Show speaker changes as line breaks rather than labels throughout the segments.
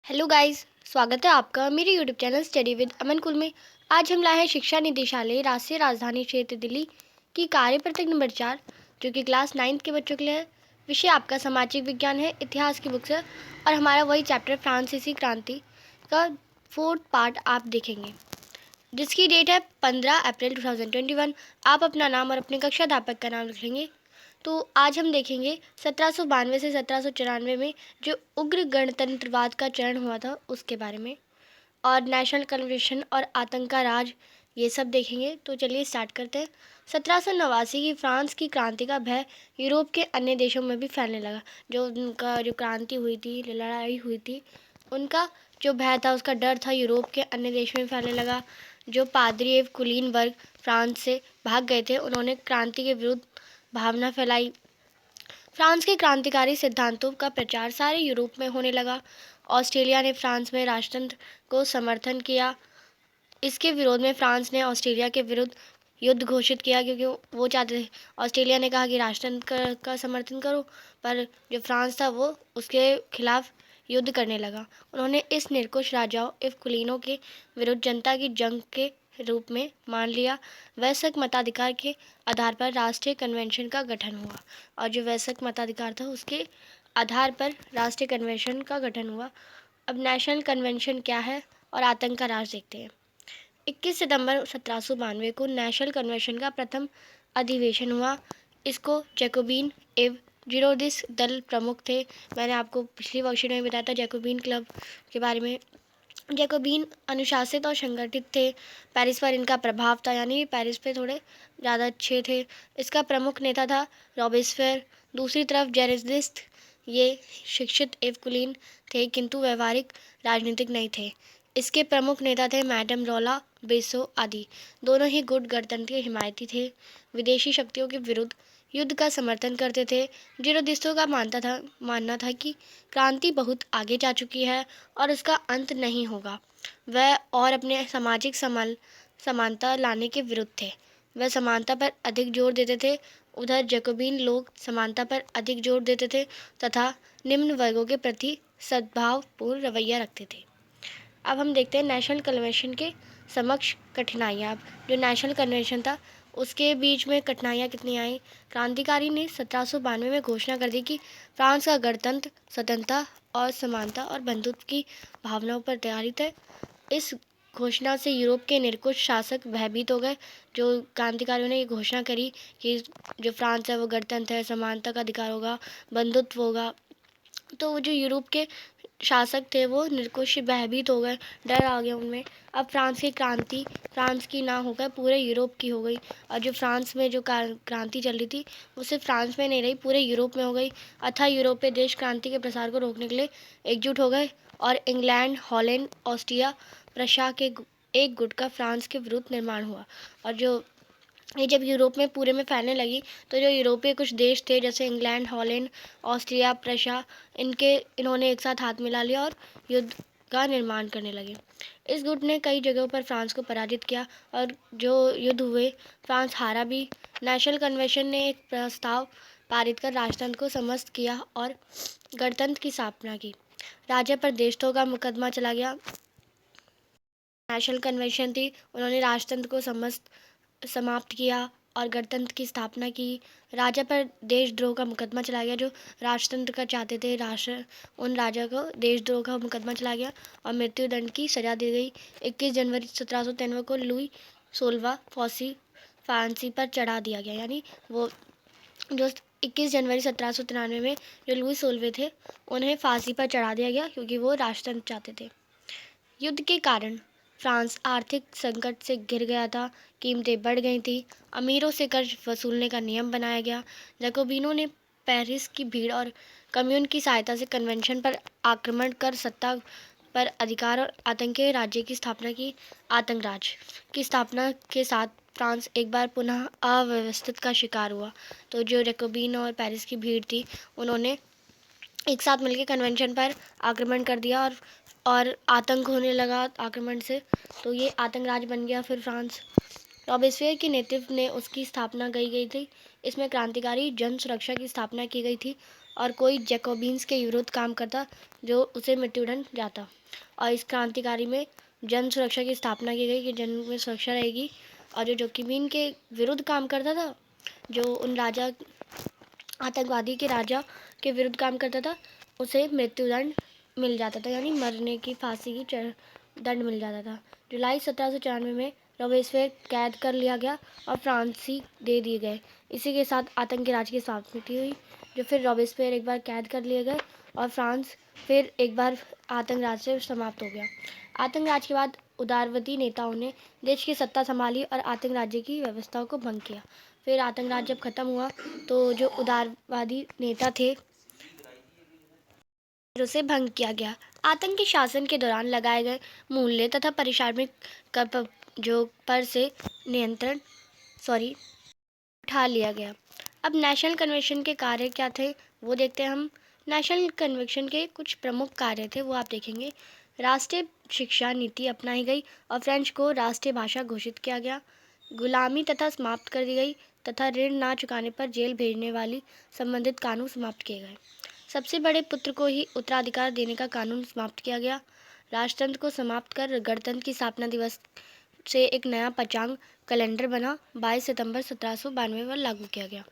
Hello guys, स्वागत है आपका मेरे यूट्यूब चैनल स्टडी विद अमन कुल में। आज हम लाए हैं शिक्षा निदेशालय राष्ट्रीय राजधानी क्षेत्र दिल्ली की कार्य पत्रक नंबर 4, जो कि क्लास 9th के बच्चों के लिए है। विषय आपका सामाजिक विज्ञान है, इतिहास की बुक्स है और हमारा वही चैप्टर फ्रांसीसी क्रांति का 4th पार्ट आप देखेंगे, जिसकी डेट है 15 अप्रैल 2021। आप अपना नाम और अपने कक्षा अध्यापक का नाम लिखेंगे। तो आज हम देखेंगे 1792 से 1794 में जो उग्र गणतंत्रवाद का चरण हुआ था उसके बारे में, और नेशनल कन्वेंशन और आतंक का राज, ये सब देखेंगे। तो चलिए स्टार्ट करते हैं। 1789 की फ्रांस की क्रांति का भय यूरोप के अन्य देशों में भी फैलने लगा। जो उनका जो क्रांति हुई थी, लड़ाई हुई थी, उनका जो भय था, उसका डर था, यूरोप के अन्य देशों में फैलने लगा। जो पादरी एवं कुलीन वर्ग फ्रांस से भाग गए थे, उन्होंने क्रांति के विरुद्ध भावना फैलाई। फ्रांस के क्रांतिकारी सिद्धांतों का प्रचार सारे यूरोप में होने लगा। ऑस्ट्रेलिया ने फ्रांस में राष्ट्रतंत्र को समर्थन किया। इसके विरोध में फ्रांस ने ऑस्ट्रेलिया के विरुद्ध युद्ध घोषित किया, क्योंकि वो चाहते थे, ऑस्ट्रेलिया ने कहा कि राष्ट्रतंत्र का समर्थन करो, पर जो फ्रांस था वो उसके खिलाफ युद्ध करने लगा। उन्होंने इस निरंकुश राजाओं एवं कुलीनों के विरुद्ध जनता की जंग के रूप में मान लिया। वयस्क मताधिकार के आधार पर राष्ट्रीय कन्वेंशन का गठन हुआ, और जो वयस्क मताधिकार था उसके आधार पर राष्ट्रीय कन्वेंशन का गठन हुआ। अब नेशनल कन्वेंशन क्या है और आतंक का राज देखते हैं। 21 सितंबर 1792 को नेशनल कन्वेंशन का प्रथम अधिवेशन हुआ। इसको जैकोबिन एवं जीरोदिस्ट दल प्रमुख थे। मैंने आपको पिछली वर्कशीट में बताया था जैकोबिन क्लब के बारे में। जैकोबिन अनुशासित और संगठित थे। पेरिस पर इनका प्रभाव था, यानी पेरिस पे थोड़े ज़्यादा अच्छे थे। इसका प्रमुख नेता था रॉबेस्पियर। दूसरी तरफ जेरेजिस्ट, ये शिक्षित एवं कुलीन थे, किंतु व्यवहारिक राजनीतिक नहीं थे। इसके प्रमुख नेता थे मैडम रोला, बेसो आदि। दोनों ही गुट गणतंत्र के हिमायती थे। विदेशी शक्तियों के विरुद्ध युद्ध का समर्थन करते थे। जीरोदिस्तों का मानना था कि क्रांति बहुत आगे जा चुकी है और इसका अंत नहीं होगा। वह और अपने सामाजिक समानता लाने के विरुद्ध थे। वह समानता पर अधिक जोर देते थे। उधर जैकोबिन लोग समानता पर अधिक जोर देते थे तथा निम्न वर्गों के प्रति सद्भावपूर्ण रवैया रखते थे। अब हम देखते हैं नेशनल कन्वेंशन के समक्ष कठिनाइयाँ। जो नेशनल कन्वेंशन था उसके बीच में कठिनाइयाँ कितनी आई। क्रांतिकारी ने 1792 में घोषणा कर दी कि फ्रांस का गणतंत्र स्वतंत्रता और समानता और बंधुत्व की भावनाओं पर आधारित है। इस घोषणा से यूरोप के निरंकुश शासक भयभीत हो गए। जो क्रांतिकारियों ने ये घोषणा करी कि जो फ्रांस है वो गणतंत्र है, समानता का अधिकार होगा, बंधुत्व होगा, तो वो जो यूरोप के शासक थे वो निरंकुश भयभीत हो गए, डर आ गया उनमें। अब फ्रांस की क्रांति फ्रांस की ना होकर पूरे यूरोप की हो गई, और जो फ्रांस में जो क्रांति चल रही थी वो सिर्फ फ्रांस में नहीं रही, पूरे यूरोप में हो गई। अतः यूरोपीय देश क्रांति के प्रसार को रोकने के लिए एकजुट हो गए, और इंग्लैंड, हॉलैंड, ऑस्ट्रिया, प्रशा के एक गुट का फ्रांस के विरुद्ध निर्माण हुआ। और जो ये जब यूरोप में पूरे में फैलने लगी, तो जो यूरोपीय कुछ देश थे जैसे इंग्लैंड, हॉलैंड, ऑस्ट्रिया, प्रशा, इन्होंने एक साथ हाथ मिला लिया और युद्ध का निर्माण करने लगे। इस गुट ने कई जगहों पर फ्रांस को पराजित किया, और जो युद्ध हुए फ्रांस हारा भी। नेशनल कन्वेंशन ने एक प्रस्ताव पारित कर राजतंत्र को समस्त किया और गणतंत्र की स्थापना की। राजा पर देशद्रोह का मुकदमा चला गया। नेशनल कन्वेंशन थी, उन्होंने राजतंत्र को समाप्त किया और गणतंत्र की स्थापना की। राजा पर देशद्रोह का मुकदमा चला गया, जो राजतंत्र का चाहते थे, उन राजा को देशद्रोह का मुकदमा चला गया और मृत्युदंड की सजा दी गई। 21 जनवरी 1793 को लुई 16वां फांसी पर चढ़ा दिया गया, यानी वो जो 21 जनवरी 1793 में जो लुई 16वें थे उन्हें फांसी पर चढ़ा दिया गया, क्योंकि वो राजतंत्र चाहते थे। युद्ध के कारण फ्रांस आर्थिक संकट से घिर गया था। कीमतें बढ़ गई थी। अमीरों से कर्ज वसूलने का नियम बनाया गया। जैकोबिनों ने पेरिस की भीड़ और कम्यून की सहायता से कन्वेंशन पर आक्रमण कर सत्ता पर अधिकार और आतंकी राज्य की स्थापना की। आतंक राज की स्थापना के साथ फ्रांस एक बार पुनः अव्यवस्थित का शिकार हुआ। तो जो जैकोबिन और पेरिस की भीड़ थी, उन्होंने एक साथ मिलकर कन्वेंशन पर आक्रमण कर दिया, और आतंक होने लगा आक्रमण से, तो ये आतंक राज बन गया फिर फ्रांस। रॉबेस्पियर के नेतृत्व ने उसकी स्थापना की गई थी। इसमें क्रांतिकारी जन सुरक्षा की स्थापना की गई थी, और कोई जैकोबिन्स के विरुद्ध काम करता जो उसे मृत्युदंड जाता। और इस क्रांतिकारी में जन सुरक्षा की स्थापना की गई कि जन में सुरक्षा रहेगी। और जो जैकोबिन के विरुद्ध काम करता था, जो उन राजा आतंकवादी के राजा के विरुद्ध काम करता था, उसे मृत्युदंड मिल जाता था, यानी मरने की फांसी की दंड मिल जाता था। जुलाई 1794 में रॉबेस्पियर कैद कर लिया गया और फांसी दे दिए गए। इसी के साथ आतंकी राज की समाप्ति हुई। जो फिर रॉबेस्पियर एक बार कैद कर लिए गए और फ्रांस फिर एक बार आतंक राज से समाप्त हो गया। आतंक राज के बाद उदारवादी नेताओं ने देश की सत्ता संभाली और आतंक राज्य की व्यवस्थाओं को भंग किया। फिर आतंक राज जब खत्म हुआ तो जो उदारवादी नेता थे उसे भंग किया गया। आतंकी शासन के दौरान लगाए गए मूल्य तथा पारिश्रमिक कर जो पर से नियंत्रण उठा लिया गया। अब नेशनल कन्वेंशन के कार्य क्या थे वो देखते हैं हम। नेशनल कन्वेंशन के कुछ प्रमुख कार्य थे वो आप देखेंगे। राष्ट्रीय शिक्षा नीति अपनाई गई और फ्रेंच को राष्ट्रीय भाषा घोषित किया गया। गुलामी तथा समाप्त कर दी गई तथा ऋण ना चुकाने पर जेल भेजने वाली संबंधित कानून समाप्त किए गए। सबसे बड़े पुत्र को ही उत्तराधिकार देने का कानून समाप्त किया गया। राजतंत्र को समाप्त कर गणतंत्र की स्थापना दिवस से एक नया पंचांग कैलेंडर बना 22 सितंबर 1792 में लागू किया गया।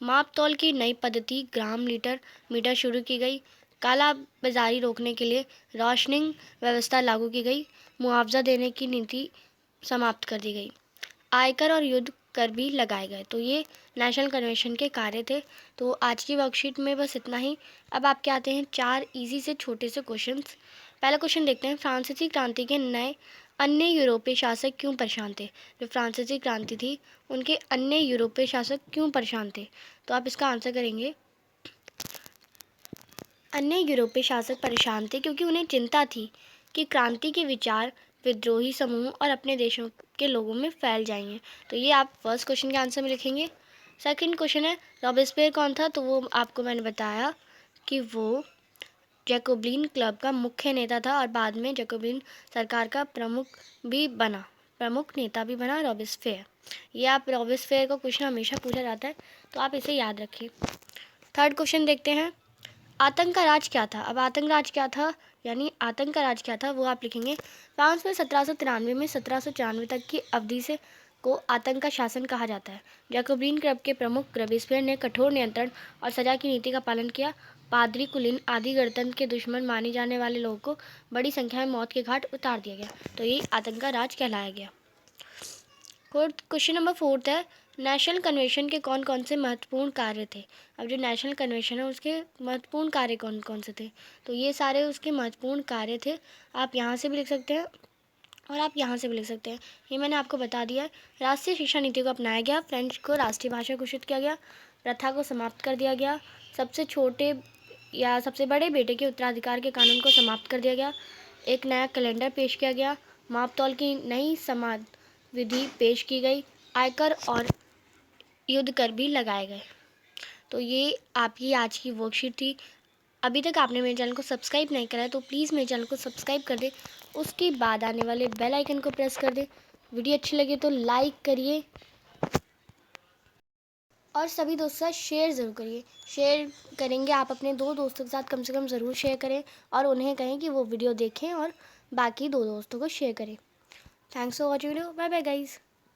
माप तौल की नई पद्धति ग्राम मीटर शुरू की गई। काला बाजारी रोकने के लिए राशनिंग व्यवस्था लागू की गई। मुआवजा देने की नीति समाप्त कर दी गई। आयकर और युद्ध कर भी लगाए गए। तो ये नेशनल कन्वेंशन के कार्य थे। तो आज की वर्कशीट में बस इतना ही। अब आपके आते हैं 4 इजी से छोटे से क्वेश्चंस। पहला क्वेश्चन देखते हैं, फ्रांसीसी क्रांति के नए अन्य यूरोपीय शासक क्यों परेशान थे। जो फ्रांसीसी क्रांति थी उनके अन्य यूरोपीय शासक क्यों परेशान थे, तो आप इसका आंसर करेंगे अन्य यूरोपीय शासक परेशान थे क्योंकि उन्हें चिंता थी कि क्रांति के विचार विद्रोही समूह और अपने देशों के लोगों में फैल जाएंगे। तो ये आप फर्स्ट क्वेश्चन के आंसर में लिखेंगे। सेकंड क्वेश्चन है, रॉबेस्पियर कौन था, तो वो आपको मैंने बताया कि वो जैकोबिन क्लब का मुख्य नेता था और बाद में जैकोबिन सरकार का प्रमुख नेता भी बना रॉबेस्पियर। ये आप रॉबेस्पियर को क्वेश्चन हमेशा पूछा जाता है, तो आप इसे याद रखिए। थर्ड क्वेश्चन देखते हैं, आतंक का राज क्या था। अब आतंक राज क्या था, यानी आतंक का राज क्या था वो आप लिखेंगे। फ्रांस में 1793 में 1794 तक की अवधि से को आतंक का शासन कहा जाता है। जैकोबिन क्लब के प्रमुख रॉबेस्पियर ने कठोर नियंत्रण और सजा की नीति का पालन किया। पादरी, कुलीन आदि गणतंत्र के दुश्मन माने जाने वाले लोगों को बड़ी संख्या में मौत के घाट उतार दिया गया। तो यही आतंक का राज कहलाया गया। क्वेश्चन नंबर 4 है, नेशनल कन्वेंशन के कौन कौन से महत्वपूर्ण कार्य थे। अब जो नेशनल कन्वेंशन है उसके महत्वपूर्ण कार्य कौन कौन से थे, तो ये सारे उसके महत्वपूर्ण कार्य थे। आप यहाँ से भी लिख सकते हैं और आप यहाँ से भी लिख सकते हैं, ये मैंने आपको बता दिया है। राष्ट्रीय शिक्षा नीति को अपनाया गया। फ्रेंच को राष्ट्रीय भाषा घोषित किया गया। प्रथा को समाप्त कर दिया गया। सबसे छोटे या सबसे बड़े बेटे के उत्तराधिकार के कानून को समाप्त कर दिया गया। एक नया कैलेंडर पेश किया गया। माप तौल की नई समाज विधि पेश की गई। आयकर और युद्ध कर भी लगाए गए। तो ये आपकी आज की वर्कशीट थी। अभी तक आपने मेरे चैनल को सब्सक्राइब नहीं करा है तो प्लीज़ मेरे चैनल को सब्सक्राइब कर दे, उसके बाद आने वाले बेल आइकन को प्रेस कर दे। वीडियो अच्छी लगे तो लाइक करिए और सभी दोस्तों के साथ शेयर ज़रूर करिए। शेयर करेंगे आप अपने 2 दोस्तों के साथ कम से कम ज़रूर शेयर करें और उन्हें कहें कि वो वीडियो देखें और बाकी 2 दोस्तों को शेयर करें। Thanks for watching video. Bye bye guys.